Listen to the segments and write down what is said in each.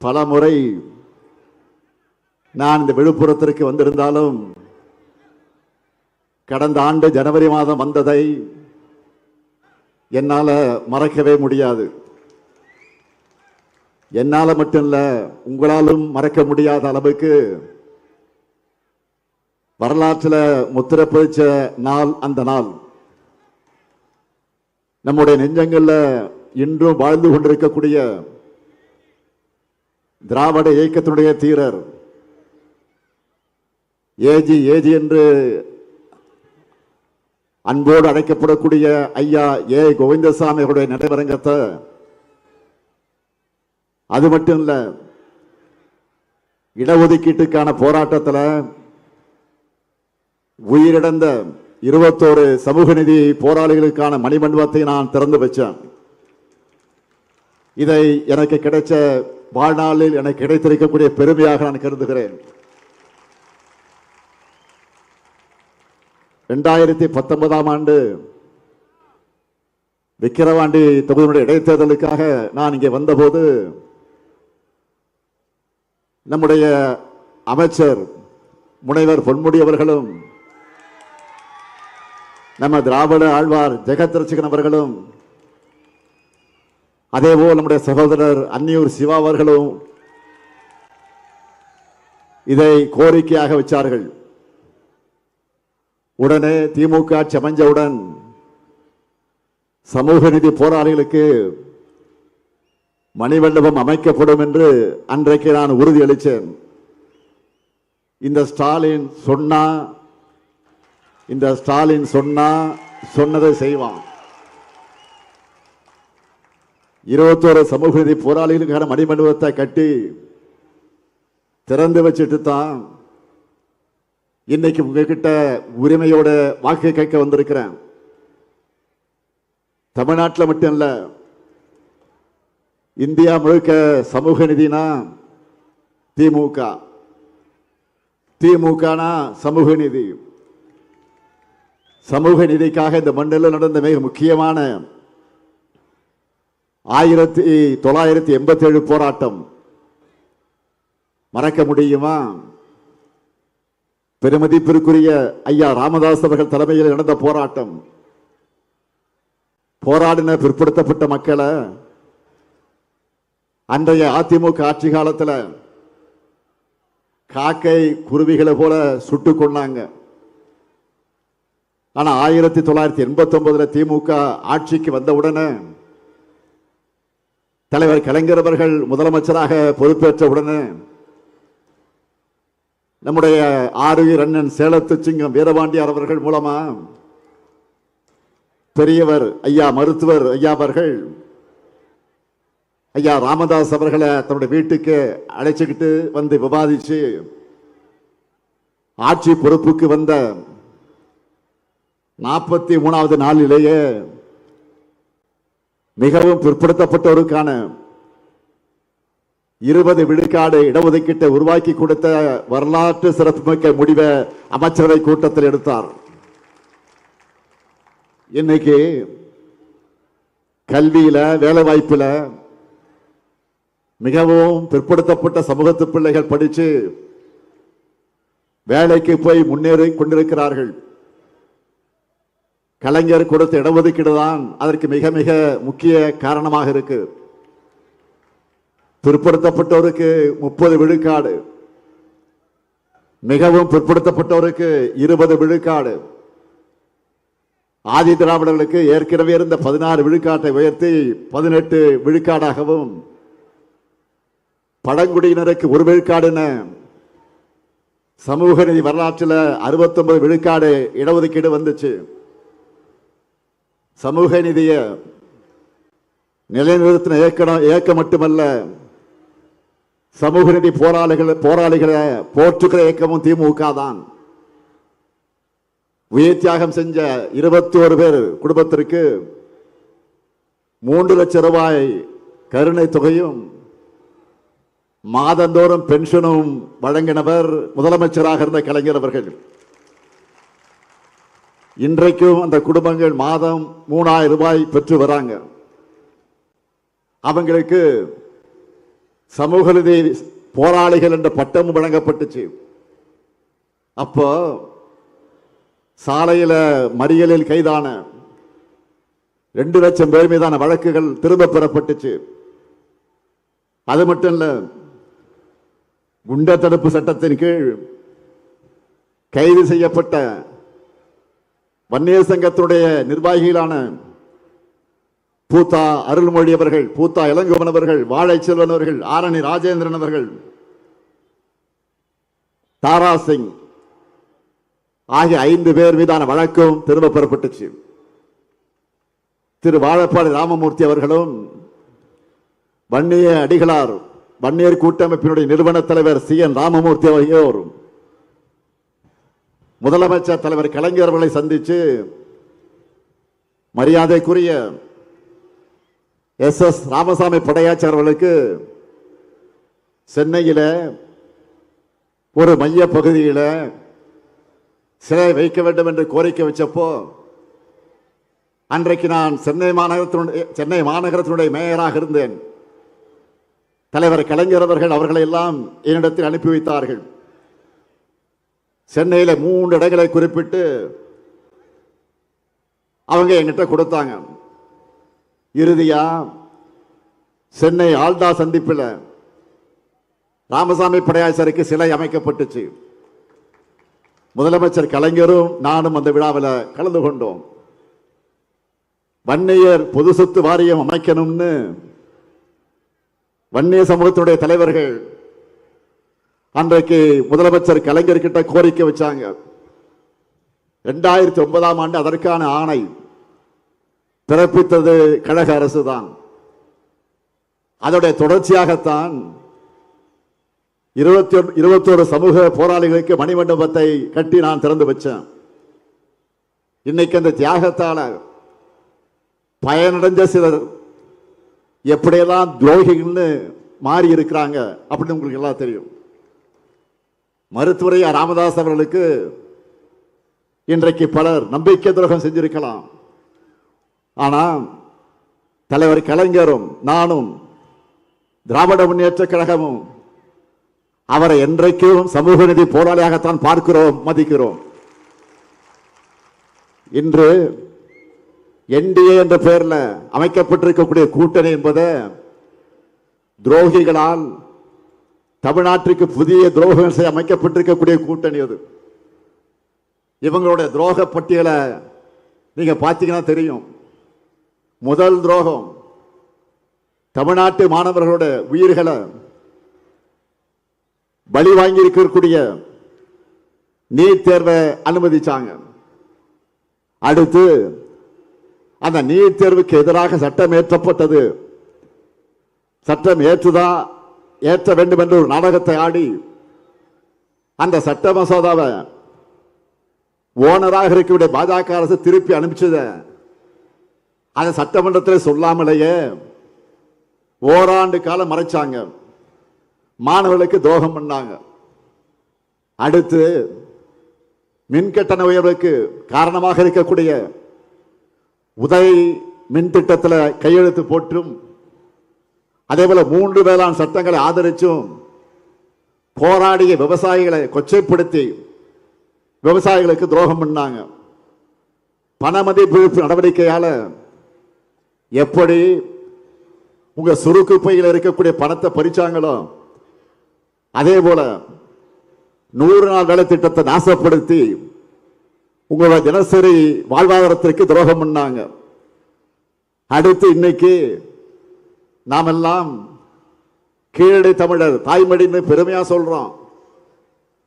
பல முறை நான் இந்த விழுப்புரத்திற்கு வந்திருந்தாலும் கடந்த ஆண்டு ஜனவரி மாதம் வந்ததை என்னால மறக்கவே முடியாது. என்னால மட்டும் இல்ல, உங்களாலும் மறக்க முடியாத அளவுக்கு வரலாற்றில் முத்திரை பதிச்ச நாள் அந்த நாள். நம்முடைய நெஞ்சங்கள்ல இன்றும் வாழ்ந்து கொண்டிருக்கக்கூடிய திராவிட இயக்கத்தினுடைய தீரர் ஏஜி என்று அன்போடு அழைக்கப்படக்கூடிய ஐயா ஏ கோவிந்தசாமி அவருடைய நினைவரங்கத்தை, அது மட்டும் இல்ல, இடஒதுக்கீட்டுக்கான போராட்டத்தில் உயிரிழந்த 21 சமூக நீதி போராளிகளுக்கான மணிமண்டபத்தை நான் திறந்து வச்சேன். இதை எனக்கு கிடைச்ச வாழ்நாளில் எனக்கு கிடைத்திருக்கக்கூடிய பெருமையாக நான் கருதுகிறேன். 2019ஆம் ஆண்டு விக்கிரவாண்டி தொகுதியினுடைய இடைத்தேர்தலுக்காக நான் இங்கே வந்தபோது நம்முடைய அமைச்சர் முனைவர் பொன்முடி அவர்களும் நம்ம திராவிட ஆழ்வார் ஜெகத் ரட்சகன் அவர்களும் அதேபோல் நம்முடைய சகோதரர் அன்னியூர் சிவா அவர்களும் இதை கோரிக்கையாக வச்சார்கள். உடனே திமுக சமஞ்சவுடன் சமூக நீதி போராளிகளுக்கு மணிமண்டபம் அமைக்கப்படும் என்று அன்றைக்கு நான் உறுதியளித்தேன். இந்த ஸ்டாலின் சொன்னா சொன்னதை செய்வான். 21 சமூக நீதி போராளிகளுக்கான மணிமண்டபத்தை கட்டி திறந்து வச்சுட்டு தான் இன்னைக்கு உங்ககிட்ட உரிமையோட வாக்கு கேட்க வந்திருக்கிறேன். தமிழ்நாட்டில் மட்டும் இல்ல, இந்தியா முழுக்க சமூக நீதினா திமுகனா சமூக நீதி. சமூக நீதிக்காக இந்த மண்ணில் நடந்த மிக முக்கியமான 1987 போராட்டம் மறக்க முடியுமா? பெருமதிப்பிற்குரிய ஐயா ராமதாஸ் அவர்கள் தலைமையில் நடந்த போராட்டம். போராடின பிற்படுத்தப்பட்ட மக்களை அன்றைய அதிமுக ஆட்சி காலத்தில் காக்கை குருவிகளை போல சுட்டுக் கொண்டாங்க. ஆனா 1989 திமுக ஆட்சிக்கு வந்தவுடனே தலைவர் கலைஞர் அவர்கள் முதலமைச்சராக பொறுப்பேற்ற உடனே நம்முடைய ஆருயிர் அண்ணன் சேலத்து சிங்கம் வீரபாண்டியார் அவர்கள் மூலமா பெரியவர் ஐயா மருத்துவர் ஐயா அவர்கள் ஐயா ராமதாஸ் அவர்களை தன்னுடைய வீட்டுக்கு அழைச்சுக்கிட்டு வந்து விவாதிச்சு ஆட்சி பொறுப்புக்கு வந்த 43வது நாளிலேயே மிகவும் பிற்படுத்தப்பட்டோருக்கான 20 விழுக்காடு இடஒதுக்கீட்டை உருவாக்கி கொடுத்த வரலாற்று சிறப்புமிக்க முடிவை அமைச்சரவை கூட்டத்தில் எடுத்தார். இன்னைக்கு கல்வியில வேலை வாய்ப்புல மிகவும் பிற்படுத்தப்பட்ட சமூகத்து பிள்ளைகள் படிச்சு வேலைக்கு போய் முன்னேறி கொண்டிருக்கிறார்கள். கலைஞர் கொடுத்த இடஒதுக்கீடு தான் அதற்கு மிக மிக முக்கிய காரணமாக இருக்கு. பிற்படுத்தப்பட்டோருக்கு 30 விழுக்காடு, மிகவும் பிற்படுத்தப்பட்டோருக்கு 20 விழுக்காடு, ஆதி திராவிடர்களுக்கு ஏற்கனவே இருந்த 16 விழுக்காட்டை உயர்த்தி 18 விழுக்காடாகவும், பழங்குடியினருக்கு 1 விழுக்காடுன சமூக நீதி வரலாற்றில் 69 விழுக்காடு இடஒதுக்கீடு வந்துச்சு. சமூக நீதியை நிலைநிறுத்தின இயக்கம் மட்டுமல்ல, சமூக நீதி போராளிகளை போற்றுகிற இயக்கமும் திமுக தான். உயிர் தியாகம் செஞ்ச 21 பேர் குடும்பத்திற்கு 3 லட்சம் ரூபாய் கருணை தொகையும் மாதந்தோறும் பென்ஷனும் வழங்கினவர் முதலமைச்சராக இருந்த கலைஞர் அவர்கள். இன்றைக்கும் அந்த குடும்பங்கள் மாதம் 3000 ரூபாய் பெற்று வராங்க. அவங்களுக்கு சமூக நீதி போராளிகள் என்ற பட்டமும் வழங்கப்பட்டுச்சு. அப்போ சாலையில மறியலில் கைதான 2 லட்சம் பேர் மீதான வழக்குகள் திரும்ப பெறப்பட்டுச்சு. அது மட்டும் இல்ல, குண்டர் தடுப்பு சட்டத்தின் கீழ் கைது செய்யப்பட்ட வன்னியர் சங்கத்தினுடைய நிர்வாகிகளான பூத்தா அருள்மொழி அவர்கள், பூத்தா இளங்கோவன் அவர்கள், வாழை செல்வன் அவர்கள், ஆரணி ராஜேந்திரன் அவர்கள், தாரா சிங் ஆகிய 5 பேர் மீதான வழக்கும் திரும்ப பெறப்பட்டுச்சு. திரு வாழப்பாடி ராமமூர்த்தி அவர்களும் வன்னிய அடிகளார் வன்னியர் கூட்டமைப்பினுடைய நிறுவன தலைவர் CN ராமமூர்த்தி ஆகியோர் முதலமைச்சர் தலைவர் கலைஞர் அவர்களை சந்தித்து மரியாதைக்குரிய SS ராமசாமி படையாச்சார் அவர்களுக்கு சென்னையில் ஒரு மைய பகுதியில் சிலை வைக்க வேண்டும் என்று கோரிக்கை வச்சப்போ, அன்றைக்கு நான் சென்னை மாநகரத்தினுடைய மேயராக இருந்தேன். தலைவர் கலைஞர் அவர்கள் அவர்களை எல்லாம் என்னிடத்தில் அனுப்பி வைத்தார்கள். சென்னையில் 3 இடங்களை குறிப்பிட்டு அவங்க என்கிட்ட கொடுத்தாங்க. இறுதியா சென்னை ஆல்டா சந்திப்பில் ராமசாமி படையாச்சாருக்கு சிலை அமைக்கப்பட்டுச்சு. முதலமைச்சர் கலைஞரும் நானும் அந்த விழாவில் கலந்து கொண்டோம். வன்னியர் பொது சொத்து வாரியம் அமைக்கணும்னு வன்னிய சமூகத்தினுடைய தலைவர்கள் அன்றைக்கு முதலமைச்சர் கலைஞர் கிட்ட கோரிக்கை வச்சாங்க. 2009ஆம் ஆண்டு அதற்கான ஆணை பிறப்பித்தது கழக அரசு தான். அதோடைய தொடர்ச்சியாகத்தான் 21 சமூக போராளிகளுக்கு மணிமண்டபத்தை கட்டி நான் திறந்து வச்சேன். இன்னைக்கு அந்த தியாகத்தால பயனடைஞ்ச சிலர் எப்படியெல்லாம் துரோகிகள்னு மாறி இருக்கிறாங்க அப்படின்னு உங்களுக்கு எல்லாம் தெரியும். மருத்துவரை ராமதாஸ் அவர்களுக்கு இன்றைக்கு பலர் நம்பிக்கை துரோகம் செஞ்சிருக்கலாம். ஆனா தலைவர் கலைஞரும் நானும் திராவிட முன்னேற்ற கழகமும் அவரை என்றைக்கும் சமூக நீதி போராளியாகத்தான் பார்க்கிறோம், மதிக்கிறோம். இன்று NDA என்ற பெயரில் அமைக்கப்பட்டிருக்கக்கூடிய கூட்டணி என்பது துரோகிகளால் தமிழ்நாட்டிற்கு புதிய துரோகங்கள் செய்ய அமைக்கப்பட்டிருக்கக்கூடிய கூட்டணி. அது இவங்களுடைய துரோக பட்டியலை நீங்க பார்த்தீங்கன்னா தெரியும். முதல் துரோகம், தமிழ்நாட்டு மாணவர்களோட உயிர்களை பலி வாங்கி இருக்கக்கூடிய நீட் தேர்வை அனுமதிச்சாங்க. அடுத்து அந்த நீட் தேர்வுக்கு எதிராக சட்டம் ஏற்றப்பட்டது. சட்டம் ஏற்ற வேண்டும் என்று ஒரு நாடகத்தை ஆடி அந்த சட்ட மசோதாவை ஓனராக இருக்கக்கூடிய பாஜக அரசு திருப்பி அனுப்பிச்சத அந்த சட்டமன்றத்தில் சொல்லாமலேயே ஓராண்டு காலம் மறைச்சாங்க. மாணவர்களுக்கு துரோகம் பண்ணாங்க. அடுத்து மின் கட்டண உயர்வுக்கு காரணமாக இருக்கக்கூடிய உதய் மின் திட்டத்தில் கையெழுத்து போட்டும், அதே போல 3 வேளாண் சட்டங்களை ஆதரிச்சும் போராடிய விவசாயிகளை கொச்சைப்படுத்தி விவசாயிகளுக்கு துரோகம் பண்ணாங்க. பண மதிப்பிழப்பு நடவடிக்கையால எப்படி உங்க சுருக்கு பையில் இருக்கக்கூடிய பணத்தை பறிச்சாங்களோ, அதே போல 100 நாள் வேலை திட்டத்தை நாசப்படுத்தி உங்களோட தினசரி வாழ்வாதாரத்திற்கு துரோகம் பண்ணாங்க. அடுத்து இன்னைக்கு நாமெல்லாம் கீழடி தமிழர் தாய்மொழின்னு பெருமையா சொல்றோம்.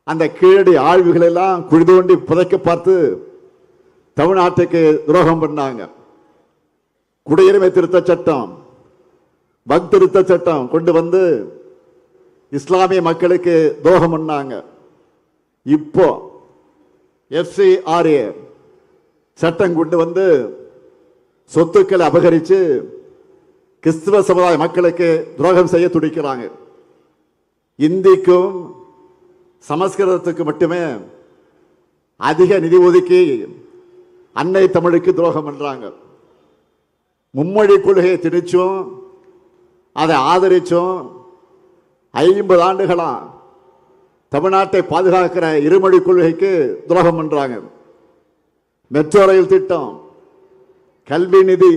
அந்த கீழடி ஆழ்வுகள் எல்லாம் குழி தோண்டி புதைக்க பார்த்து தமிழ்நாட்டுக்கு துரோகம் பண்ணாங்க. குடியுரிமை திருத்த சட்டம், வக் திருத்த சட்டம் கொண்டு வந்து இஸ்லாமிய மக்களுக்கு துரோகம் பண்ணாங்க. இப்போ FCRA சட்டம் கொண்டு வந்து சொத்துக்களை அபகரித்து கிறிஸ்துவ சமுதாய மக்களுக்கு துரோகம் செய்ய துடிக்கிறாங்க. இந்திக்கும் சமஸ்கிருதத்துக்கு மட்டுமே அதிக நிதி ஒதுக்கி அன்னை தமிழுக்கு துரோகம் பண்றாங்க. மும்மொழி கொள்கையை திணிச்சும் அதை ஆதரிச்சும் 50 ஆண்டுகளா தமிழ்நாட்டை பாதுகாக்கிற இருமொழி கொள்கைக்கு துரோகம் பண்றாங்க. மெட்ரோ ரயில் திட்டம், கல்வி நிதி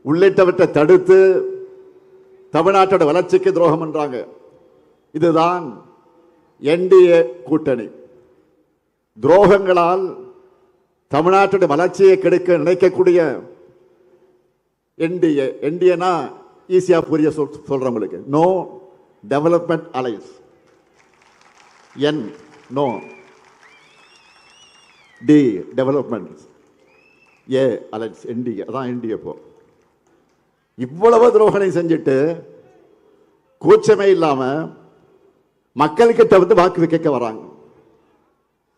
உள்ளிட்டவற்றை தடுத்து தமிழ்நாட்டோட வளர்ச்சிக்கு துரோகம் பண்றாங்க. இதுதான் என்டிஏ கூட்டணி. துரோகங்களால் தமிழ்நாட்டுடைய வளர்ச்சியை கெடுக்க நினைக்கக்கூடிய என்டிஏ, என்டிஏனா ஈஸியா புரிய சொல்றவங்களுக்கு நோ டெவலப்மெண்ட் அலைன்ஸ், என் நோ, டி டெவலப்மெண்ட், ஏ அலைன்ஸ், என்டிஏ. அதான் என்டிஏ. இப்போ இவ்வளவு துரோகனை செஞ்சுட்டு கூச்சமே இல்லாம மக்கள்கிட்ட வந்து வாக்கு கேட்க வராங்க.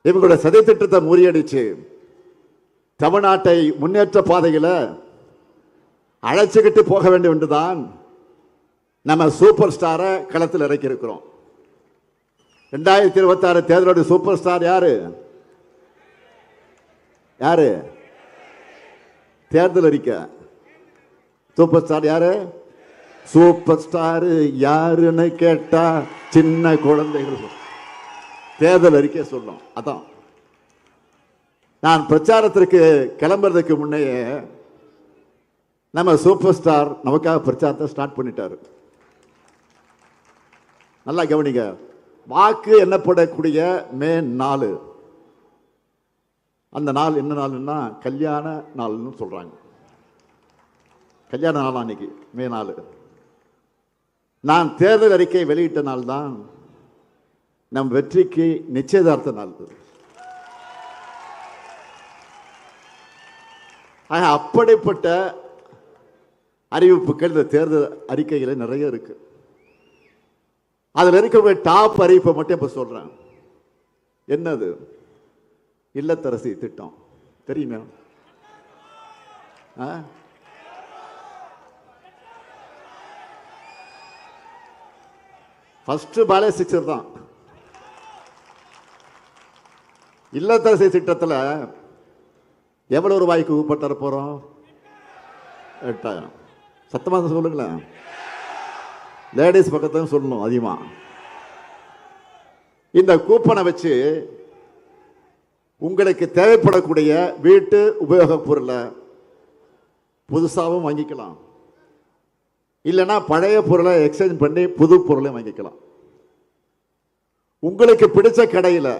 இவங்களோட சதி திட்டத்தை முறியடிச்சு தமிழ்நாட்டை முன்னேற்ற பாதையில் அழைச்சுக்கிட்டு போக வேண்டும் என்றுதான் நம்ம சூப்பர் ஸ்டாரை களத்தில் இறக்கி இருக்கிறோம். 2026 தேர்தலோட சூப்பர் ஸ்டார் யாரு? யாரு? தேர்தல் அறிக்கை சூப்பர் ஸ்டார் யாரு? சூப்பர் ஸ்டார் யாருன்னு கேட்டா சின்ன குழந்தைகள் தேர்தல் அறிக்கை சொல்லும். அதான் நான் பிரச்சாரத்திற்கு கிளம்புறதுக்கு முன்னையே நம்ம சூப்பர் ஸ்டார் நமக்காக பிரச்சாரத்தை ஸ்டார்ட் பண்ணிட்டாரு. நல்லா கவனிங்க. வாக்கு எண்ணப்படக்கூடிய மே 4, அந்த நாள் என்ன நாள்னா கல்யாண நாள்னு சொல்றாங்க. கல்யாண நாள் அன்னைக்கு மே 4. நான் தேர்தல் அறிக்கை வெளியிட்ட நாள் தான் நம் வெற்றிக்கு நிச்சயதார்த்த நாள். அப்படிப்பட்ட அறிவிப்புகள் இந்த தேர்தல் அறிக்கைகள் நிறைய இருக்கு. அதில் இருக்கக்கூடிய டாப் அறிவிப்பை மட்டும் இப்ப சொல்றேன். என்னது? இல்லத்தரசி திட்டம் தெரியுமா? ஃபர்ஸ்ட் பாலே சிக்ஸர் தான். இல்லத்தரசி திட்டத்தில் எவ்வளவு ரூபாய்க்கு ஊப்பத்தர போறோம்? 8000. சத்தமா சொல்லுங்களேன். லேடிஸ் பக்கத்துல சொல்லணும் அதிகமா. இந்த கூப்பனை வச்சு உங்களுக்கு தேவைப்படக்கூடிய வீட்டு உபயோக பொருளை புதுசாகவும் வாங்கிக்கலாம், இல்லைன்னா பழைய பொருளை எக்ஸ்சேஞ்ச் பண்ணி புது பொருளை வாங்கிக்கலாம். உங்களுக்கு பிடிச்ச கடையில்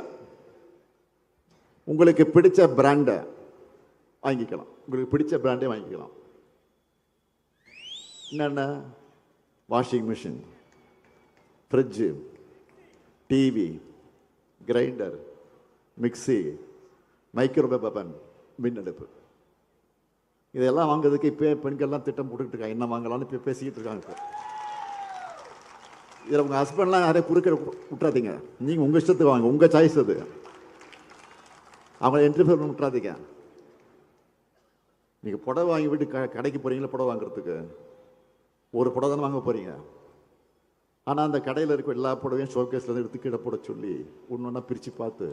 உங்களுக்கு பிடிச்ச பிராண்டை வாங்கிக்கலாம். உங்களுக்கு பிடிச்ச பிராண்டே வாங்கிக்கலாம். என்னென்ன? Washing machine, fridge, TV, grinder, mixie, microwave அவன், மின் அடுப்பு. இதெல்லாம் வாங்குறதுக்கு இப்போ பெண்கள்லாம் திட்டம் போட்டுக்கிட்டு இருக்காங்க. என்ன வாங்கலாம்னு இப்போ பேசிக்கிட்டு இருக்காங்க. இப்போ இதில் உங்கள் ஹஸ்பண்ட்லாம் யாரையும் குறுக்க விட்டுறாதீங்க. நீங்கள் உங்கள் இஷ்டத்துக்கு வாங்க, உங்கள் சாய்ஸ் அது. அவங்கள இன்டர்ஃபியர் பண்ண விட்டுறாதீங்க. நீங்கள் புடவை வாங்கி விட்டு கடைக்கு போகிறீங்களா புடவை வாங்குறதுக்கு? ஒரு புடவை தானே வாங்க போகிறீங்க. ஆனால் அந்த கடையில் இருக்க எல்லா புடவையும் ஷோகேஸில் எடுத்து கீழே போட சொல்லி ஒன்று ஒன்றா பிரித்து பார்த்து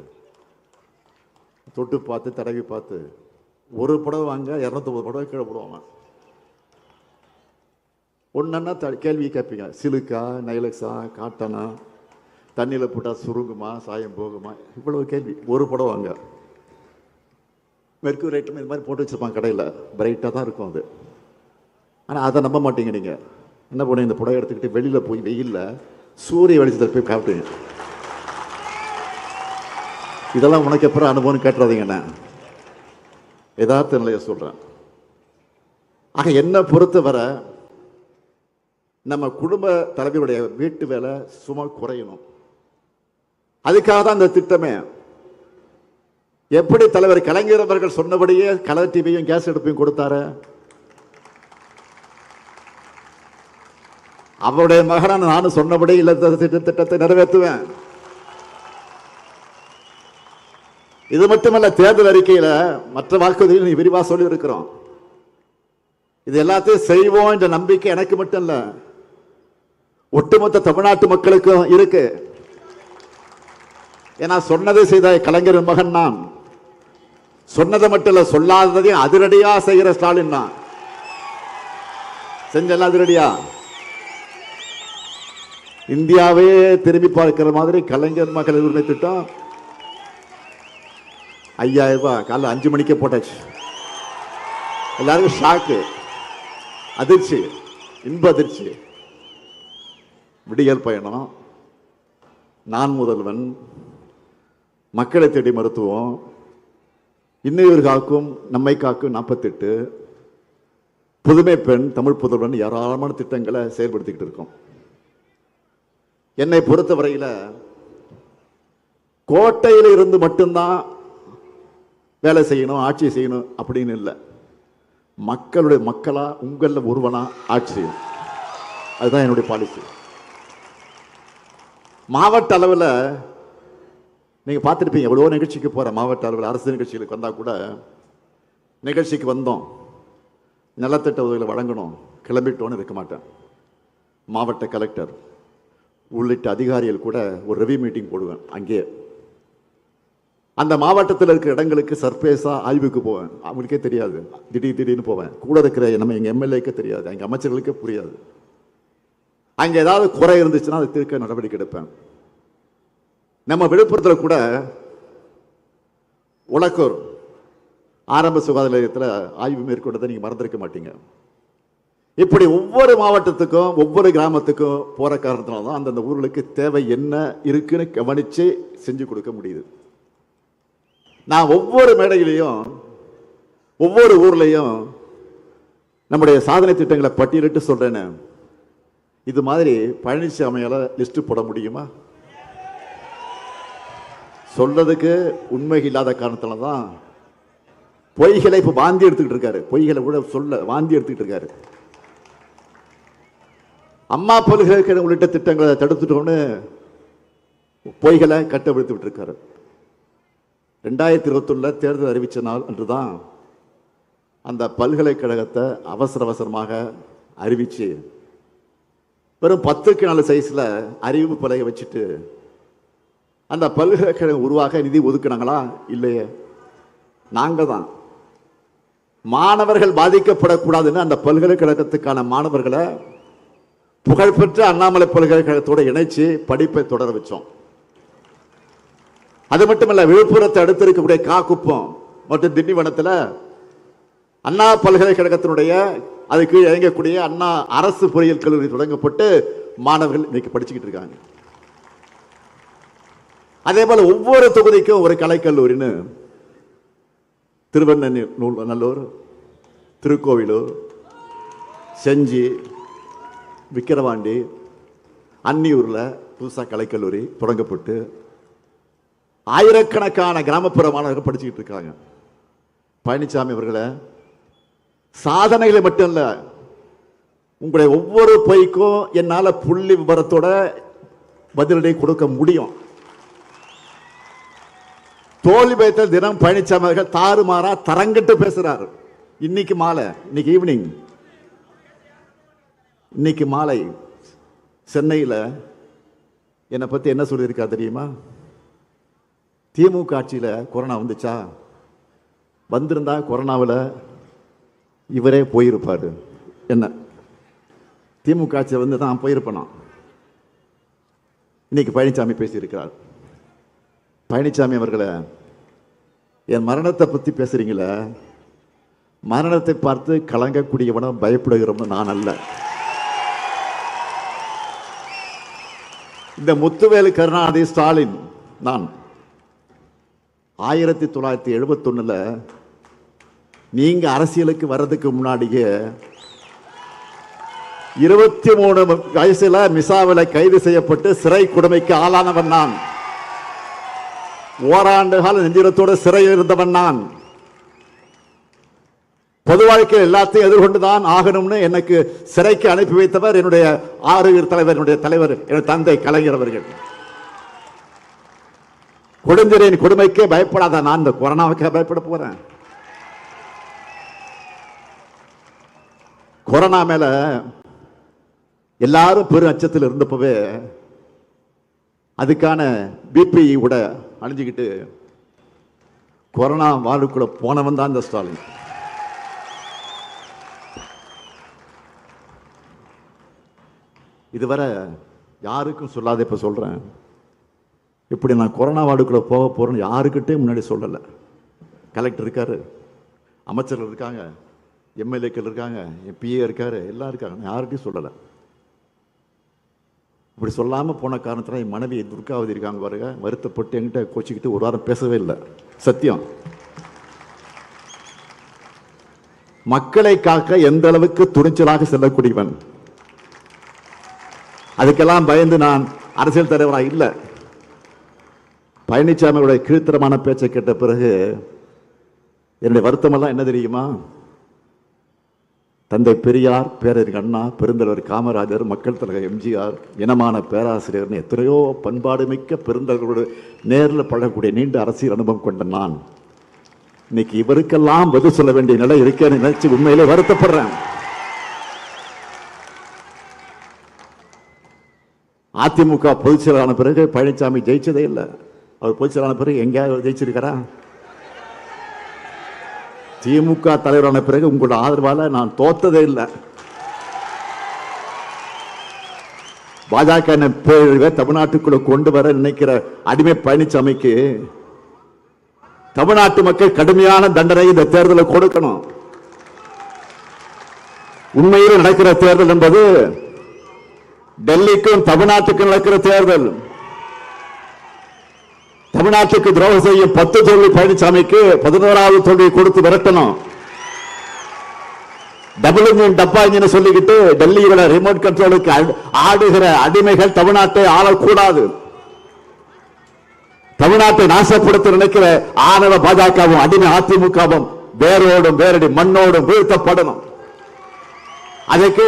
தொட்டு பார்த்து தடவி பார்த்து ஒரு புடவை வாங்க 250 புடவை கீழே போடுவாங்க. ஒன்றா கேள்வி கேட்பீங்க. சிலுக்கா, நைலக்ஸா, காட்டனா, தண்ணியில் போட்டால் சுருங்குமா, சாயம் போகுமா, இவ்வளவு கேள்வி. ஒரு புடவை வாங்க. மெர்க்குரி ஐட்டம் இது மாதிரி போட்டு வச்சுருப்பாங்க கடையில். பிரைட்டாக தான் இருக்கும் அது. ஆனால் அதை நம்ப மாட்டீங்க. நீங்கள் என்ன பண்ணுங்க? இந்த புடவை எடுத்துக்கிட்டு வெளியில் போய் வெயிலில் சூரிய வெளிச்சத்தில் போய் காட்டுவீங்க. இதெல்லாம் உனக்கு எப்போ அனுபவம் கேட்டுறாதீங்கண்ணே. யதார்த்த நிலையை சொல்கிறேன். ஆக என்னை பொறுத்தவரை நம்ம குடும்ப தலைவருடைய வீட்டு வேலை சும்மா குறையணும். அதுக்காக தான் இந்த திட்டமே. எப்படி தலைவர் கலைஞர் அவர்கள் சொன்னபடியே கலர் டிவியும் கேஸ் அடுப்பையும் கொடுத்தாரு. அவருடைய மகனான நானும் சொன்னபடி இல்ல திட்டத்தை நிறைவேற்றுவேன். இது மட்டுமல்ல, தேர்தல் அறிக்கையில மற்ற வாக்குறுதிகள் விரிவாக சொல்லி இருக்கிறோம். இது எல்லாத்தையும் செய்வோம் என்ற நம்பிக்கை எனக்கு மட்டும் இல்ல, ஒட்டுமொத்த தமிழ்நாட்டு மக்களுக்கும் இருக்கு. ஏன்னா சொன்னதை செய்த கலைஞர் மகன் நான். சொன்னதை மட்டும் இல்ல, சொல்லாததையும் அதிரடியா செய்கிற ஸ்டாலின் தான். செஞ்செல்லாம் அதிரடியா. இந்தியாவே திரும்பி பார்க்கிற மாதிரி கலைஞர் மகளிர் உரிமை திட்டம் 5000 ரூபாய் காலைல 5 மணிக்கே போட்டாச்சு. எல்லாருக்கும் ஷாக்கு, அதிர்ச்சி, இன்ப அதிர்ச்சி. விடியல் பயணம், நான் முதல்வன், மக்களை தேடி மருத்துவம், இன்னொரு காக்கும் நம்மை காக்கும் 48, புதுமை பெண், தமிழ் புதல்வன், ஏராளமான திட்டங்களை செயல்படுத்திக்கிட்டு இருக்கோம். என்னை பொறுத்தவரையில் கோட்டையில் இருந்து மட்டும்தான் வேலை செய்யணும், ஆட்சி செய்யணும் அப்படின்னு இல்லை. மக்களுடைய மக்களா உங்களில் ஒருவனா ஆட்சி செய்யணும். அதுதான் என்னுடைய பாலிசி. மாவட்ட அளவில் நீங்கள் பார்த்துருப்பீங்க, எவ்வளோ நிகழ்ச்சிக்கு போகிற மாவட்ட அளவில் அரசு நிகழ்ச்சிகளுக்கு வந்தால் கூட, நிகழ்ச்சிக்கு வந்தோம் நலத்திட்ட உதவிகளை வழங்கணும் கிளம்பிட்டோன்னு இருக்க மாட்டேன். மாவட்ட கலெக்டர் உள்ளிட்ட அதிகாரிகள் கூட ஒரு ரிவ்யூ மீட்டிங் போடுவேன். அங்கே அந்த மாவட்டத்தில் இருக்கிற இடங்களுக்கு சர்ப்ரைஸாக ஆய்வுக்கு போவேன். அவங்களுக்கே தெரியாது, திடீர்னு போவேன். கூட இருக்கிற நம்ம எங்கள் எம்எல்ஏக்கே தெரியாது, எங்கள் அமைச்சர்களுக்கே புரியாது. அங்கே ஏதாவது குறை இருந்துச்சுன்னா அதை தீர்க்க நடவடிக்கை எடுப்பேன். நம்ம விழுப்புரத்தில் கூட உலக்கூர் ஆரம்ப சுகாதார நிலையத்தில் ஆய்வு மேற்கொண்டதை நீங்கள் மறந்திருக்க மாட்டீங்க. இப்படி ஒவ்வொரு மாவட்டத்துக்கும் ஒவ்வொரு கிராமத்துக்கும் போற காரணத்தினால தான் அந்தந்த ஊர்களுக்கு தேவை என்ன இருக்குன்னு கவனிச்சு செஞ்சு கொடுக்க முடியுது. நான் ஒவ்வொரு மேடையிலையும் ஒவ்வொரு ஊர்லையும் நம்முடைய சாதனை திட்டங்களை பட்டியலிட்டு சொல்றேன்னு. இது மாதிரி பழனிசாமியால லிஸ்ட் போட முடியுமா? சொல்றதுக்கு உண்மை இல்லாத காரணத்தினால தான் பொய்களை இப்ப வாந்தி எடுத்துக்கிட்டு இருக்காரு. பொய்களை கூட சொல்ல வாந்தி எடுத்துக்கிட்டு இருக்காரு. அம்மா பல்கலைக்கழகம் உள்ளிட்ட திட்டங்களை தடுத்துட்டோன்னு பொய்களை கட்டவிழ்த்து விட்டுருக்காரு. 2021 தேர்தல் அறிவிச்ச நாள் அன்றுதான் அந்த பல்கலைக்கழகத்தை அவசரமாக அறிவிச்சு வெறும் 10க்கு 4 சைஸ்ல அறிவிப்பு பலகை வச்சுட்டு அந்த பல்கலைக்கழகம் உருவாக நிதி ஒதுக்குனாங்களா? இல்லையே. நாங்க தான் மாணவர்கள் பாதிக்கப்படக்கூடாதுன்னு அந்த பல்கலைக்கழகத்துக்கான மாணவர்களை புகழ்பெற்ற அண்ணாமலை பல்கலைக்கழகத்தோடு இணைச்சு படிப்பை தொடர வச்சோம். அது மட்டுமல்ல, விழுப்புரத்தை அடுத்து இருக்கக்கூடிய காக்குப்பம் மற்றும் திண்டிவனத்தில் அண்ணா பல்கலைக்கழகத்தினுடைய அது கீழே இயங்கக்கூடிய அண்ணா அரசு பொறியியல் கல்லூரி தொடங்கப்பட்டு மாணவர்கள் இன்னைக்கு படிச்சுக்கிட்டு இருக்காங்க. அதே போல ஒவ்வொரு தொகுதிக்கும் ஒரு கலைக்கல்லூரின்னு திருவண்ணூர், திருக்கோவிலூர், செஞ்சி, விக்கிரவாண்டி, அன்னியூர்ல புதுசா கலைக்கல்லூரி தொடங்கப்பட்டு ஆயிரக்கணக்கான கிராமப்புற மாணவர்கள் படிச்சுக்கிட்டு இருக்காங்க. பழனிசாமி அவர்களை சாதனைகளை மட்டும் இல்ல, உங்களுடைய ஒவ்வொரு பொய்க்கும் என்னால புள்ளி விவரத்தோட பதிலடி கொடுக்க முடியும். தோல்வி பயத்தில் தினம் பழனிசாமி அவர்கள் தாறுமாறா தரங்கிட்டு பேசுறாரு. இன்னைக்கு மாலை, இன்னைக்கு மாலை சென்னையில் என்னை பற்றி என்ன சொல்லியிருக்கா தெரியுமா? திமுக ஆட்சியில் கொரோனா வந்துச்சா? வந்திருந்தா கொரோனாவில் இவரே போயிருப்பாரு. என்ன திமுக ஆட்சியில் வந்து தான் போயிருப்பேனா? இன்னைக்கு பழனிசாமி பேசியிருக்கிறார். பழனிசாமி அவர்களை, என் மரணத்தை பற்றி பேசுறீங்களே, மரணத்தை பார்த்து கலங்கக்கூடியவனும் பயப்படுகிறவனும் நான் அல்ல. இந்த முத்துவேலு கருணாநிதி ஸ்டாலின் நான் 1971 நீங்க அரசியலுக்கு வர்றதுக்கு முன்னாடியே 23 வயசுல மிசாவில் கைது செய்யப்பட்டு சிறை கொடுமைக்கு ஆளானவன் நான். ஓராண்டு கால நெஞ்சுரத்தோடு சிறையில் இருந்தவன் நான். பொது வாழ்க்கையில் எல்லாத்தையும் எதிர்கொண்டுதான் ஆகணும்னு எனக்கு சிறைக்கு அனுப்பி வைத்தவர் என்னுடைய ஆறுயிர் தலைவர், என்னுடைய தலைவர், என்னுடைய தந்தை கலைஞர் அவர்கள். கொடுஞ்சிறையின் கொடுமைக்கே பயப்படாத நான் இந்த கொரோனாவுக்கு பயப்பட போறேன்? கொரோனா மேல எல்லாரும் பெரும் அச்சத்தில் இருந்தப்பவே அதுக்கான பிபிஇ கூட அணிஞ்சுக்கிட்டு கொரோனா வாழ்வுக்குள்ள போனவன் தான் இந்த ஸ்டாலின். இதுவரை யாருக்கும் சொல்லாத இப்ப சொல்றேன். இப்படி நான் கொரோனா வார்டுக்குள்ள போக போறேன்னு யாருக்கிட்டே முன்னாடி சொல்லலை. கலெக்டர் இருக்காரு, அமைச்சர்கள் இருக்காங்க, எம்எல்ஏக்கள் இருக்காங்க, பிஏ இருக்காரு, எல்லாம் இருக்காங்க. நான் யார்கிட்டையும் சொல்லலை. இப்படி சொல்லாமல் போன காரணத்தில் என் மனைவி துர்காவதி இருக்காங்க பாருங்க, வருத்தப்பட்டு என்கிட்ட கோச்சிக்கிட்டு ஒரு வாரம் பேசவே இல்லை. சத்தியம். மக்களை காக்க எந்த அளவுக்கு துணிச்சலாக செல்லக்கூடியவன். அதுக்கெல்லாம் பயந்து நான் அரசியல் தலைவராக இல்லை. பழனிசாமியோட கீழ்த்தரமான பேச்சை கேட்ட பிறகு என்னுடைய வருத்தமெல்லாம் என்ன தெரியுமா? தந்தை பெரியார், பேரறிஞர் அண்ணா, பெருந்தலைவர் காமராஜர், மக்கள் தலைவர் எம்ஜிஆர், இனமான பேராசிரியர், எத்தனையோ பண்பாடு மிக்க பெருந்தலைவர்களோடு நேரில் பழகக்கூடிய நீண்ட அரசியல் அனுபவம் கொண்ட நான் இன்னைக்கு இவருக்கெல்லாம் பதில் சொல்ல வேண்டிய நிலை இருக்கேன்னு நினைச்சு உண்மையிலே வருத்தப்படுறேன். அதிமுக பொதுச் செயலாளர் பிறகு பழனிசாமி ஜெயிச்சதே இல்லை. அவர் பொதுச் செயலாளர் பிறகு எங்கேயாவது ஜெயிச்சிருக்காரா? திமுக தலைவரான பிறகு உங்களோட ஆதரவால நான் தோத்ததே இல்லை. பாஜக தமிழ்நாட்டுக்குள்ள கொண்டு வர நினைக்கிற அடிமை பழனிசாமிக்கு தமிழ்நாட்டு மக்கள் கடுமையான தண்டனை இந்த தேர்தலில் கொடுக்கணும். உண்மையில் நடக்கிற தேர்தல் என்பது டெல்லிக்கும் தமிழ்நாட்டுக்கும் நடக்கிற தேர்தல். தமிழ்நாட்டுக்கு துரோகம் செய்யும் 10 தோல்வி பழனிசாமிக்கு 11வது தோல்வியை கொடுத்து விரட்டணும். டபுள் இன்ஜின் டப்பா இன்ஜின் சொல்லிக்கிட்டு டெல்லியோட ரிமோட் கண்ட்ரோலுக்கு ஆடுகிற அடிமைகள் தமிழ்நாட்டை ஆளக்கூடாது. தமிழ்நாட்டை நாசப்படுத்த நினைக்கிற ஆணவ பாஜகவும் அடிமை அதிமுகவும் வேரோடும் வேரடி மண்ணோடும் வீழ்த்தப்படணும். அதற்கு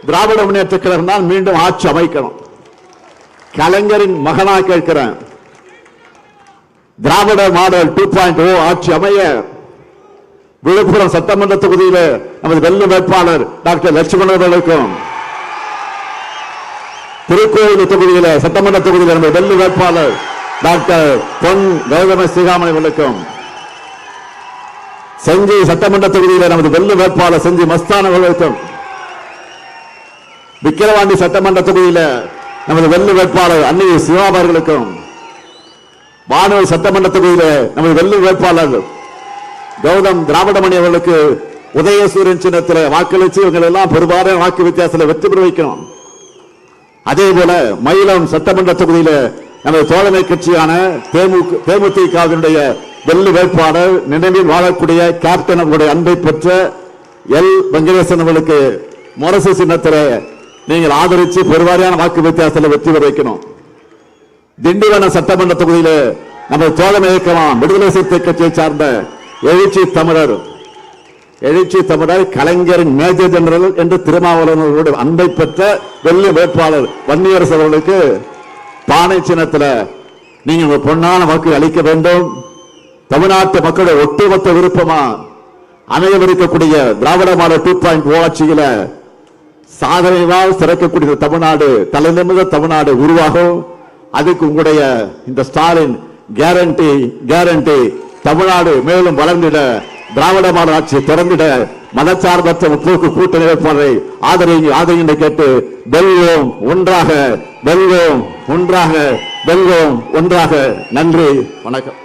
திராவிட முன்னேற்ற கழகம் தான் மீண்டும் ஆட்சி அமைக்கணும். கலைஞரின் மகனா கேட்கிறேன், திராவிட மாடல் 2.0 ஆட்சி அமைய விழுப்புரம் சட்டமன்ற தொகுதியில் நமது வெல்லும் வேட்பாளர் டாக்டர் லட்சுமணன் அவர்களுக்கும், திருக்கோயில் தொகுதியில் சட்டமன்ற தொகுதியில் நமது வெல்லும் வேட்பாளர் டாக்டர் பொன் கௌதம ஸ்ரீகாமணி அவர்களுக்கும், செஞ்சி சட்டமன்ற தொகுதியில் நமது வெல்லும் வேட்பாளர் செஞ்சி மஸ்தான் அவர்களுக்கும், விக்கிரவாண்டி சட்டமன்ற தொகுதியில் நமது வெல்லும் வேட்பாளர் அன்னி சிவா அவர்களுக்கும், வானூர் சட்டமன்ற தொகுதியில் நமது வெல்லும் வேட்பாளர் கௌதம் திராவிடமணி அவர்களுக்கு உதயசூரியன் சின்னத்தில் வாக்களித்து இவங்க எல்லாம் பெரும்பாலான வாக்கு வித்தியாசத்தில் வெற்றி பெற வைக்கணும். அதே போல மயிலம் சட்டமன்ற தொகுதியில் நமது தோழமை கட்சியான தேமுதிகவினுடைய வெள்ளி வேட்பாளர் நினைவில் வாழக்கூடிய கேப்டன் அவர்களுடைய அன்பை பெற்ற எல் வெங்கடேசன் அவர்களுக்கு முரசு சின்னத்தில் நீங்கள் ஆதரித்து பெருவாரியான வாக்கு வித்தியாசத்தில் வெற்றி பெற வைக்கணும். திண்டிவனம் சட்டமன்ற தொகுதியில் நமது தோழமை இயக்கமாக விடுதலை சிறுத்தை கட்சியை சார்ந்த எழுச்சி தமிழர் கலைஞரின் மேஜர் ஜெனரல் என்று திருமாவளவனுடைய அன்பை பெற்ற வெள்ளி வேட்பாளர் வன்னியரசு அவர்களுக்கு பானை சின்னத்தில் நீங்கள் பொன்னான வாக்கு அளிக்க வேண்டும். தமிழ்நாட்டு மக்களுடைய ஒட்டுமொத்த விருப்பமா அமையவிருக்கக்கூடிய திராவிட மாடல் 2.0 ஆட்சியில சாதனையால் சிறக்கக்கூடிய தமிழ்நாடு, தலைநிமிர்ந்த தமிழ்நாடு உருவாகும். அதுக்கு உங்களுடைய இந்த ஸ்டாலின் கேரண்டி தமிழ்நாடு மேலும் வளர்ந்திட, திராவிட மாடல் ஆட்சி திறந்திட மதச்சார்பற்ற முற்போக்கு கூட்டணி வேட்பாளரை ஆதரிங்க கேட்டு வெல்வோம் ஒன்றாக, வெல்வோம் ஒன்றாக, வெல்வோம் ஒன்றாக. நன்றி, வணக்கம்.